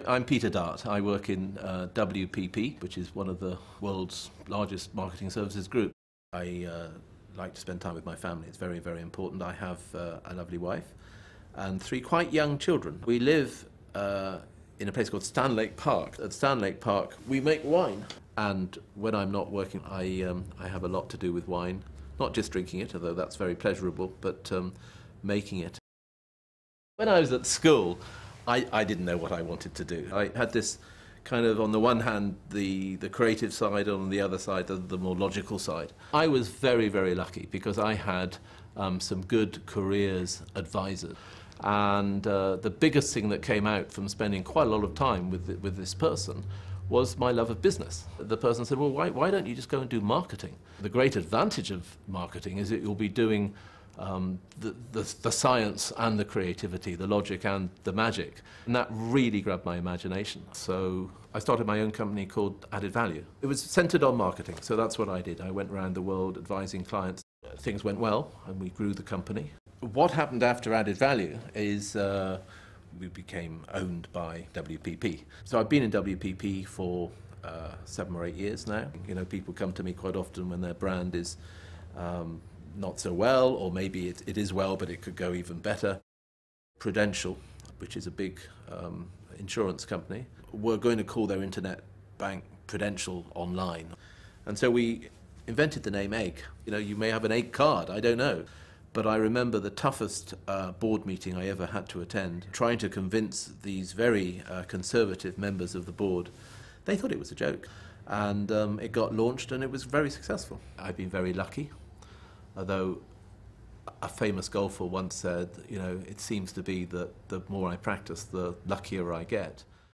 I'm Peter Dart. I work in WPP, which is one of the world's largest marketing services group. I like to spend time with my family. It's very, very important. I have a lovely wife and 3 quite young children. We live in a place called Stanlake Park. At Stanlake Park, we make wine. And when I'm not working, I have a lot to do with wine. Not just drinking it, although that's very pleasurable, but making it. When I was at school, I didn't know what I wanted to do. I had this kind of, on the one hand, the creative side, on the other side, the more logical side. I was very, very lucky because I had some good careers advisors. And the biggest thing that came out from spending quite a lot of time with this person was my love of business. The person said, well, why don't you just go and do marketing? The great advantage of marketing is that you'll be doing the science and the creativity, the logic and the magic. And that really grabbed my imagination. So I started my own company called Added Value. It was centered on marketing, so that's what I did. I went around the world advising clients. Things went well and we grew the company. What happened after Added Value is we became owned by WPP. So I've been in WPP for 7 or 8 years now. You know, people come to me quite often when their brand is not so well, or maybe it is well, but it could go even better. Prudential, which is a big insurance company, were going to call their internet bank Prudential Online. And so we invented the name Egg. You know, you may have an egg card, I don't know. But I remember the toughest board meeting I ever had to attend, trying to convince these very conservative members of the board. They thought it was a joke. And it got launched and it was very successful. I've been very lucky, although a famous golfer once said, you know, it seems to be that the more I practice, the luckier I get.